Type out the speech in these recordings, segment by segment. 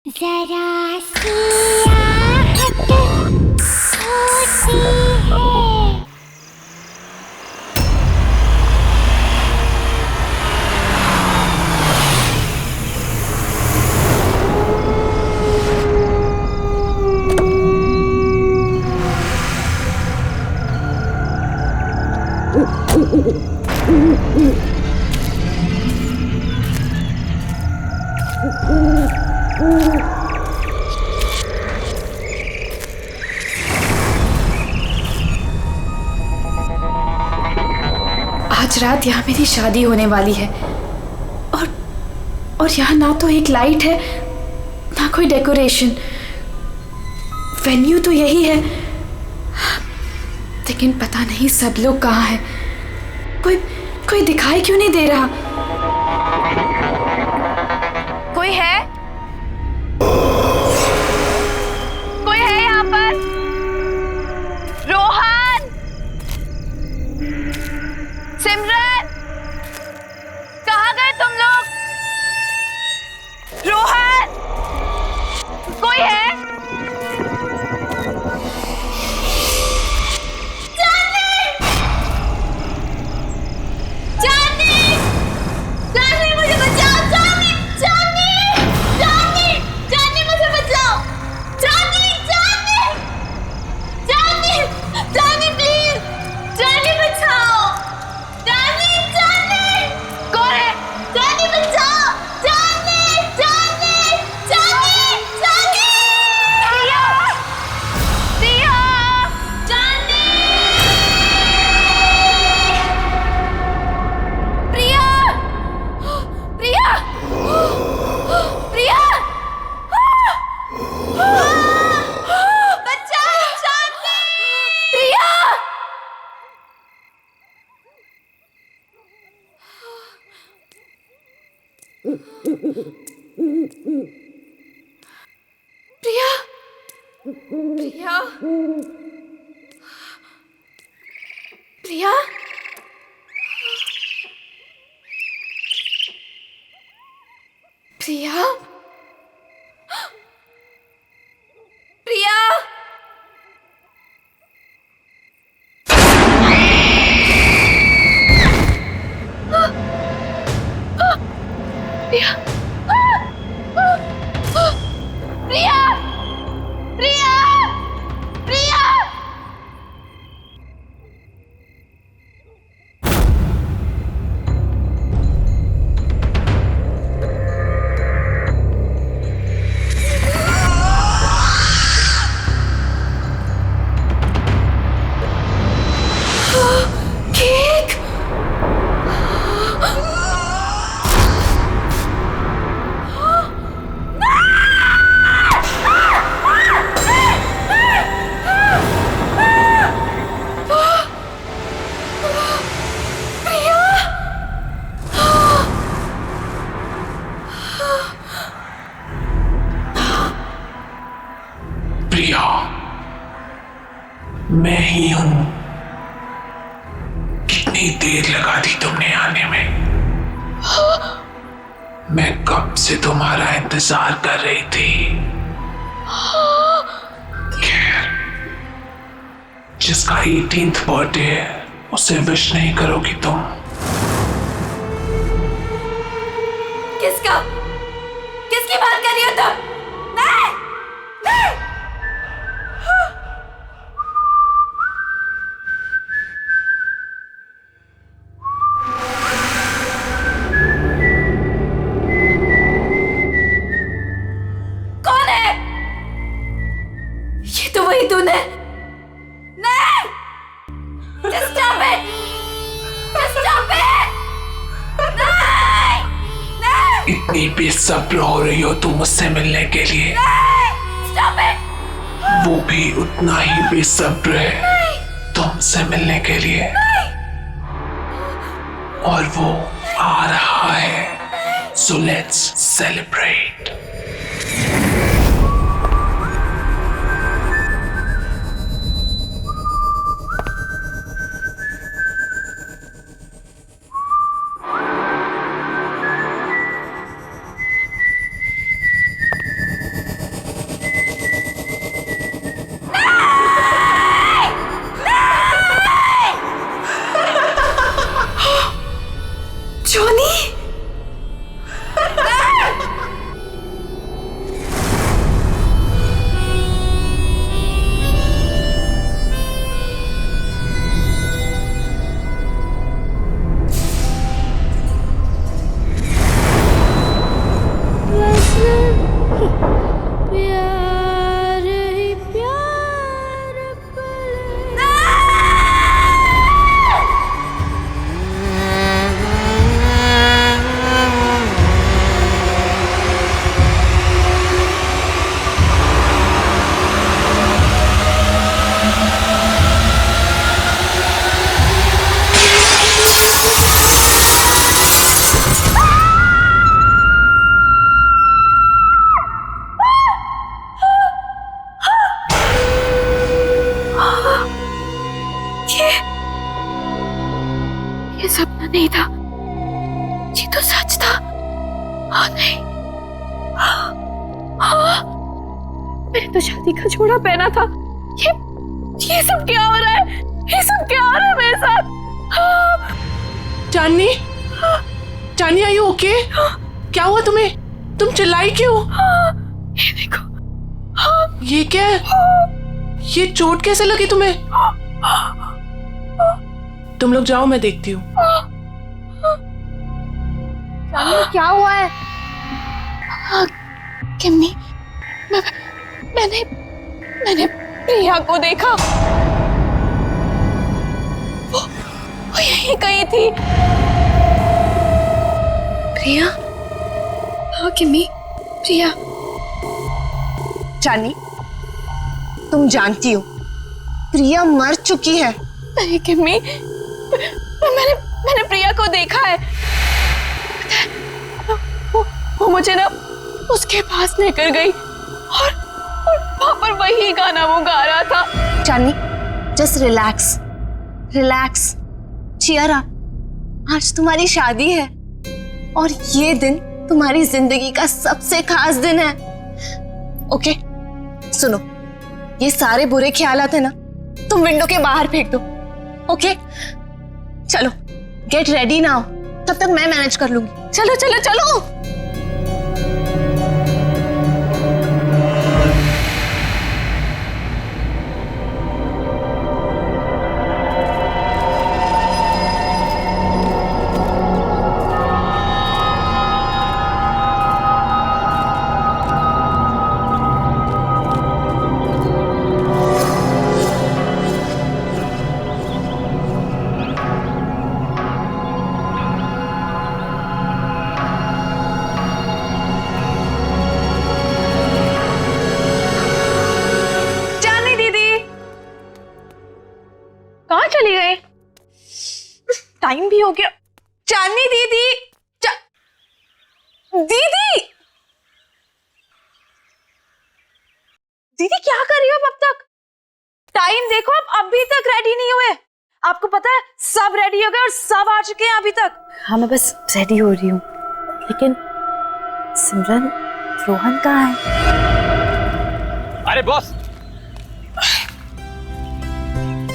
जरा सी आहट होती है। आज रात यहाँ मेरी शादी होने वाली है और यहाँ ना तो एक लाइट है ना कोई डेकोरेशन। वेन्यू तो यही है लेकिन पता नहीं सब लोग कहाँ हैं। कोई दिखाई क्यों नहीं दे रहा? कोई है? कोई है यहाँ पर? रोहन, सिमरन, कहाँ गए तुम लोग? रोहन, कोई है? प्रिया, प्रिया, प्रिया, प्रिया, प्रिया, प्रिया, प्रिया, प्रिया, प्रिया। केक। प्रिया, मैं ही हूं। कितनी देर लगा दी तुमने आने में? मैं कब से तुम्हारा इंतजार कर रही थी। खैर, जिसका 18th बर्थडे है उसे विश नहीं करोगी तुम? किसका? किसकी बात कर रही हो तुम? नहीं, नहीं। कौन है? ये तो वही तूने। नहीं! Just stop it! Just stop it! नहीं! नहीं! इतनी बेसब्र हो रही हो तुम मुझसे मिलने के लिए? नहीं! Stop it! वो भी उतना ही बेसब्र है तुमसे मिलने के लिए। और वो आ रहा है। So let's celebrate. नहीं था, ये तो सच था। हाँ नहीं, हाँ, मैंने तो शादी का जोड़ा पहना था। ये सब क्या हो रहा है? ये सब क्या हो रहा है मेरे साथ? हाँ, चांदनी, चांदनी आर यू ओके? क्या हुआ तुम्हें? तुम चिल्लाई क्यों? ये देखो। ये क्या है? ये चोट कैसे लगी तुम्हें? तुम लोग जाओ, मैं देखती हूँ। क्या हुआ है? किम्मी, मैंने प्रिया को देखा। वो यहीं कहीं थी। प्रिया? हाँ किम्मी, प्रिया। चांदनी, तुम जानती हो प्रिया मर चुकी है। नहीं किम्मी, मैंने प्रिया को देखा है। पता है, वो मुझे ना उसके पास लेकर गई और वहां पर वही गाना वो गा रहा था। Chandni, just relax, relax, cheer up. आज तुम्हारी शादी है और ये दिन तुम्हारी जिंदगी का सबसे खास दिन है। ओके, सुनो, ये सारे बुरे ख्यालात है ना, तुम विंडो के बाहर फेंक दो। ओके, चलो गेट रेडी नाउ, तब तक मैं मैनेज कर लूंगी। चलो चलो चलो। चली गई? टाइम भी हो गया। चांदनी दीदी, दीदी, दीदी क्या कर रही हो अब तक? टाइम देखो, आप अभी तक रेडी नहीं हुए। आपको पता है सब रेडी हो गए और सब आ चुके हैं अभी तक। हाँ, मैं बस रेडी हो रही हूँ, लेकिन सिमरन, रोहन कहाँ है? अरे बॉस,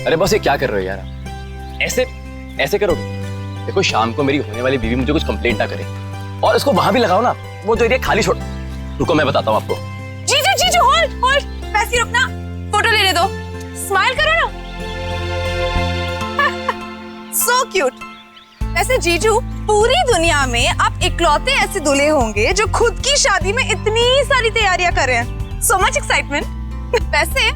अरे बॉस, ये क्या कर रहे हो यार? ऐसे करो। देखो, शाम को मेरी होने वाली बीवी मुझे कुछ कंप्लेंट ना करे, और इसको वहां भी लगाओ ना, वो जो एरिया खाली छोड़। रुको, मैं बताता हूँ आपको। जीजू, होल्ड, वैसे रुकना, फोटो लेने दो, स्माइल करो ना। So cute. वैसे जीजू, पूरी दुनिया में आप इकलौते ऐसे दूल्हे होंगे जो खुद की शादी में इतनी सारी तैयारियां कर रहे हैं। So much excitement. वैसे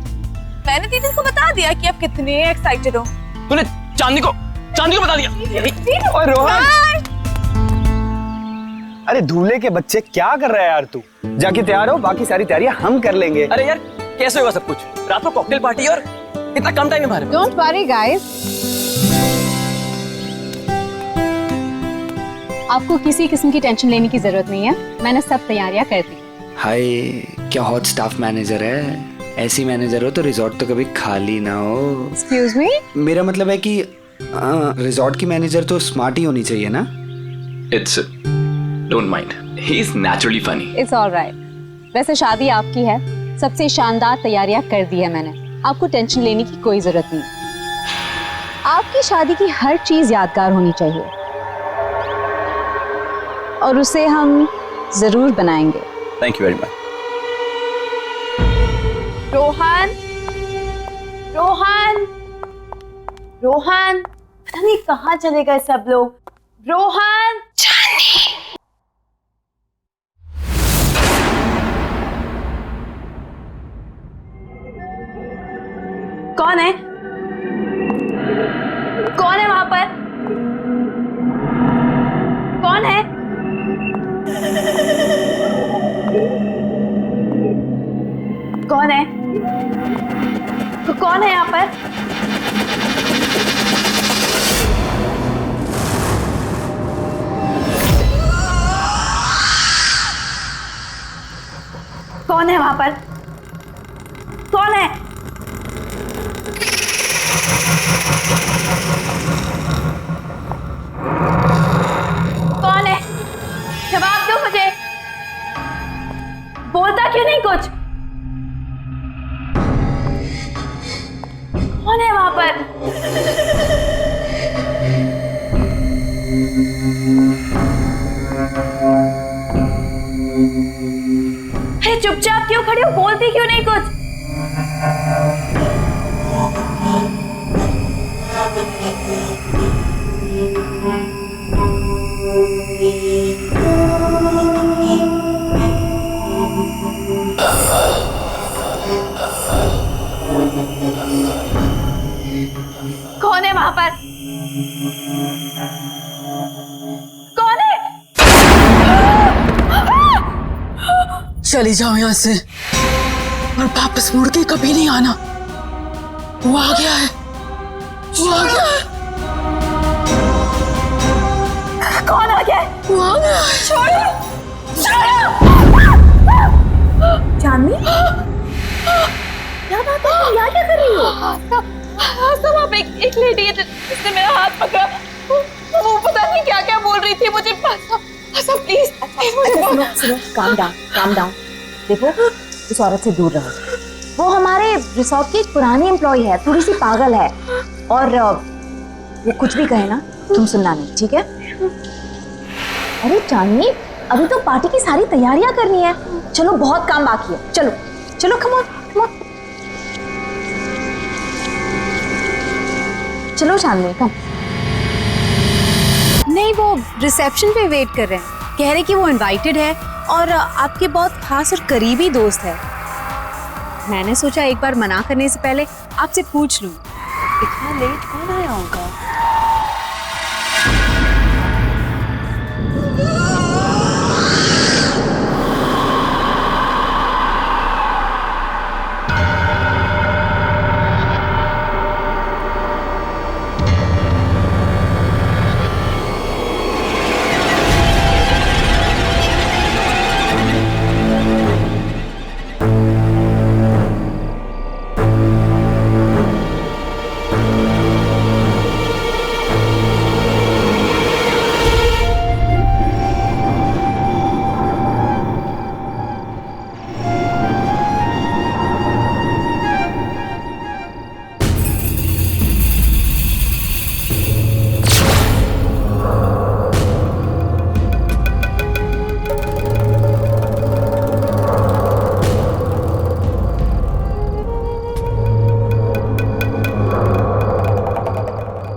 मैंने दीदी को बता दिया कि आप कितने एक्साइटेड हो। तूने चांदनी को बता दिया? और रोहन, अरे दूल्हे के बच्चे, क्या कर रहा है यार तू? जाके तैयार हो, बाकी सारी तैयारियां हम कर लेंगे। अरे यार, कैसे होगा सब कुछ? रात को कॉकटेल पार्टी और इतना कम टाइम में बाहर। डोंट वरी गाइस, आपको किसी किस्म की टेंशन लेने की जरूरत नहीं है, मैंने सब तैयारियां कर दी। हाय, क्या हॉट स्टाफ मैनेजर है? ऐसी मैनेजर हो तो रिजॉर्ट तो कभी खाली ना हो। एक्सक्यूज मी, मेरा मतलब है कि रिजॉर्ट की मैनेजर तो स्मार्ट ही होनी चाहिए ना। It's don't mind, he is naturally funny. It's alright. वैसे शादी आपकी है, सबसे शानदार तैयारियां कर दी है मैंने, आपको टेंशन लेने की कोई जरूरत नहीं। आपकी शादी की हर चीज यादगार होनी चाहिए और उसे हम जरूर बनाएंगे। Thank you very much. Rohan, पता नहीं कहाँ चले गए सब लोग। रोहन, कौन है? कौन है वहां पर? कौन है? कौन है? कौन है यहाँ पर? कौन है वहां पर? कौन है? कौन है? जवाब दो मुझे। बोलता क्यों नहीं कुछ? कौन है वहां पर? अरे चुपचाप क्यों खड़े हो? बोलती क्यों नहीं कुछ? कौन है वहां पर? कौन है? चली जाओ यहाँ से और वापस मुड़ के कभी नहीं आना। वो आ गया है, वो आ गया है, कौन आ गया है? वो आ गया है। छोड़ो! चांदनी, क्या बात है? तुम यहाँ क्या कर रही हो? सब आप एक लेडी है जिसने मेरा हाथ पकड़ा। वो पता नहीं क्या क्या बोल रही थी मुझे। प्लीज सुनो, काम डाउन। देखो, इस औरत से दूर रहो। वो हमारे रिसोर्ट की एक पुरानी एम्प्लॉय है, थोड़ी सी पागल है, और वो कुछ भी कहे ना तुम सुनना नहीं, ठीक है? अरे चांदनी, अभी तो पार्टी की सारी तैयारियां करनी है। चलो, बहुत काम बाकी है। चलो चलो, कम ऑन। चलो चांदनी, कम। नहीं, वो रिसेप्शन पे वेट कर रहे हैं। कह रहे कि वो इनवाइटेड है और आपके बहुत खास और करीबी दोस्त है। मैंने सोचा एक बार मना करने से पहले आपसे पूछ लूं। इतना लेट कौन आया होगा?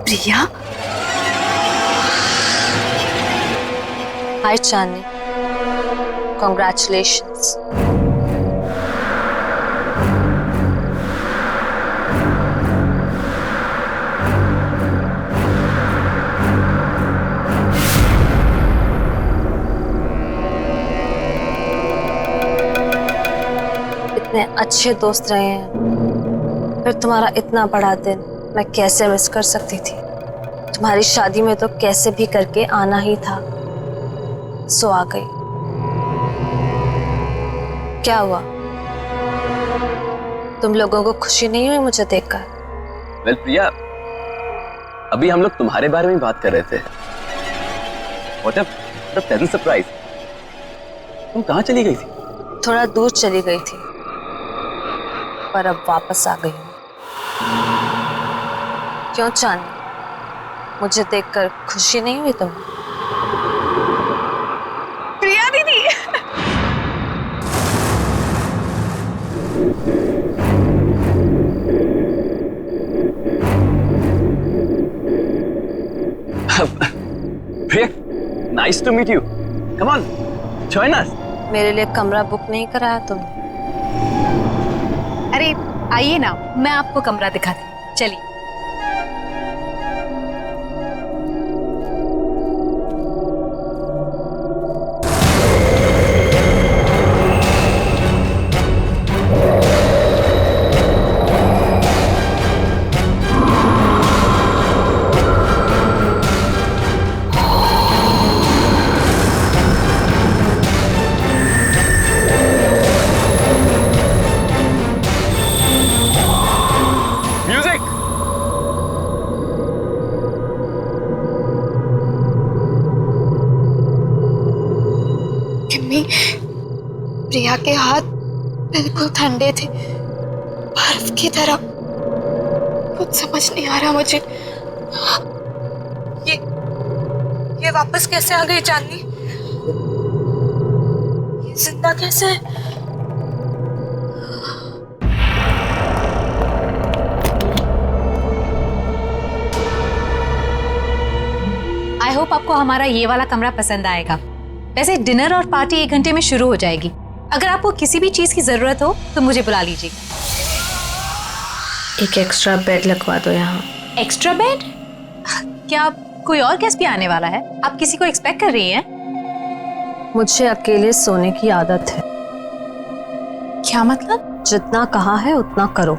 प्रिया, हाय चांदनी, कॉन्ग्रेचुलेशंस। इतने अच्छे दोस्त रहे हैं, फिर तुम्हारा इतना बड़ा दिन मैं कैसे मिस कर सकती थी? तुम्हारी शादी में तो कैसे भी करके आना ही था, सो आ गई। क्या हुआ? तुम लोगों को खुशी नहीं हुई मुझे देखकर? वेल प्रिया, अभी हम लोग तुम्हारे बारे में बात कर रहे थे। What a pleasant surprise। तुम कहाँ चली गई थी? थोड़ा दूर चली गई थी, पर अब वापस आ गई हूँ। क्यों चांदनी, मुझे देखकर खुशी नहीं हुई तुम्हें? प्रिया दीदी, Priya, nice to meet you. Come on, join us. मेरे लिए कमरा बुक नहीं कराया तुमने? अरे आइए ना, मैं आपको कमरा दिखाती हूँ, चलिए। के हाथ बिल्कुल ठंडे थे, बर्फ की तरह। कुछ समझ नहीं आ रहा मुझे। ये वापस कैसे आ गई चांदनी? ये जिंदा कैसे है? आई होप आपको हमारा ये वाला कमरा पसंद आएगा। वैसे डिनर और पार्टी 1 घंटे में शुरू हो जाएगी। अगर आपको किसी भी चीज की जरूरत हो तो मुझे बुला लीजिएगा। एक एक्स्ट्रा बेड लगवा दो यहाँ। Extra bed? क्या कोई और गेस्ट भी आने वाला है? आप किसी को एक्सपेक्ट कर रही हैं? मुझे अकेले सोने की आदत है। क्या मतलब? जितना कहा है उतना करो।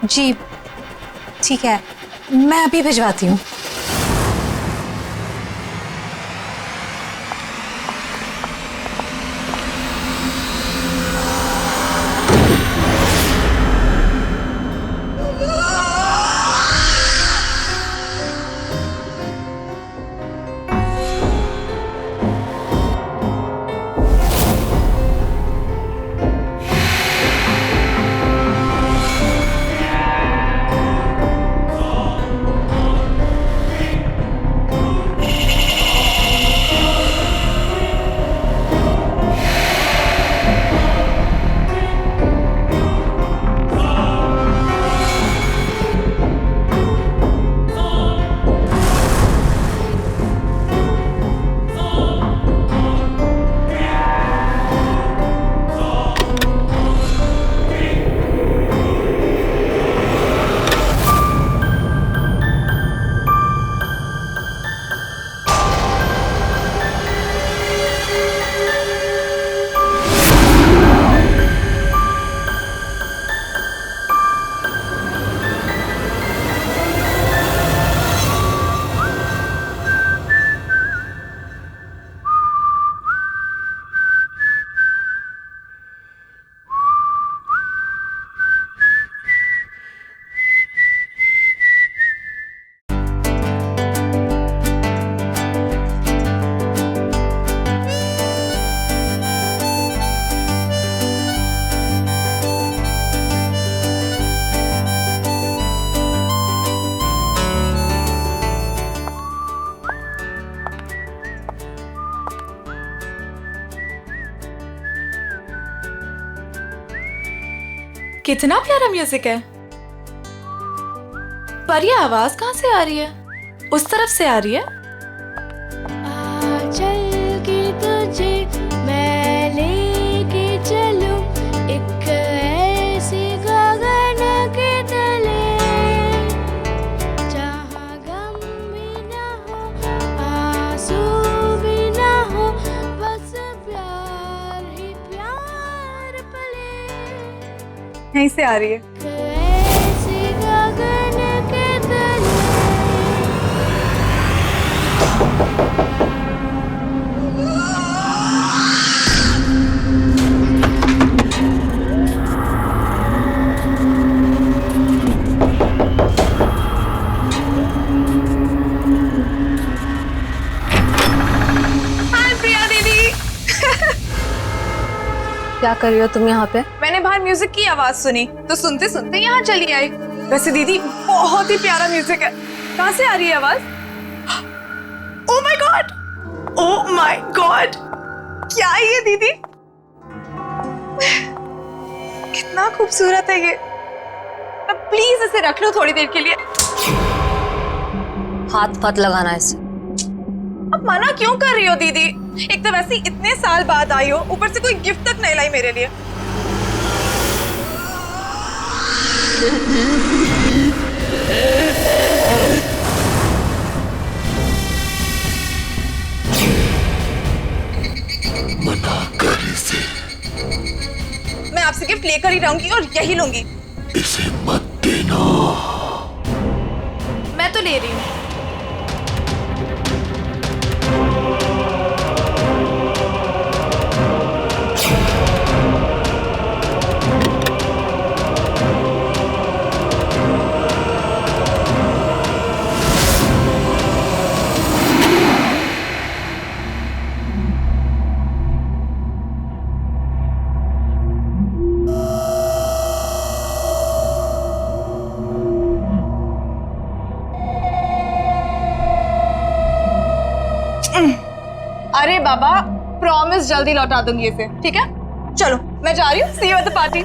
जी ठीक है, मैं अभी भिजवाती हूँ। कितना प्यारा म्यूजिक है। पर ये आवाज कहाँ से आ रही है? उस तरफ से आ रही है। चल के तुझे मैं लेके चलूं एक ऐसी गगन के तले जहाँ गम भी ना हो आंसू भी ना हो बस प्यार ही प्यार पले। यहीं से आ रही है। ऐसी गगन के तले। हाय प्रिया दीदी। क्या कर रही हो तुम यहाँ पे? मैंने बाहर म्यूजिक की आवाज सुनी तो सुनते सुनते यहाँ चली आई। वैसे दीदी बहुत ही प्यारा म्यूजिक है। कहाँ से आ रही है आवाज? Oh my God, oh my God, क्या है ये दीदी? कितना खूबसूरत है ये। अब प्लीज इसे रख लो थोड़ी देर के लिए। हाथ मत लगाना इसे। अब मना क्यों कर रही हो दीदी? एक तो वैसे ही इतने साल बाद आई हो, ऊपर से कोई गिफ्ट तक नहीं लाई मेरे लिए। मना कर इसे, मैं आपसे गिफ्ट लेकर ही रहूंगी और यही लूंगी। इसे मत देना। मैं तो ले रही हूँ। अरे बाबा, प्रॉमिस जल्दी लौटा दूंगी इसे, ठीक है? चलो मैं जा रही हूँ, सी यू एट द पार्टी।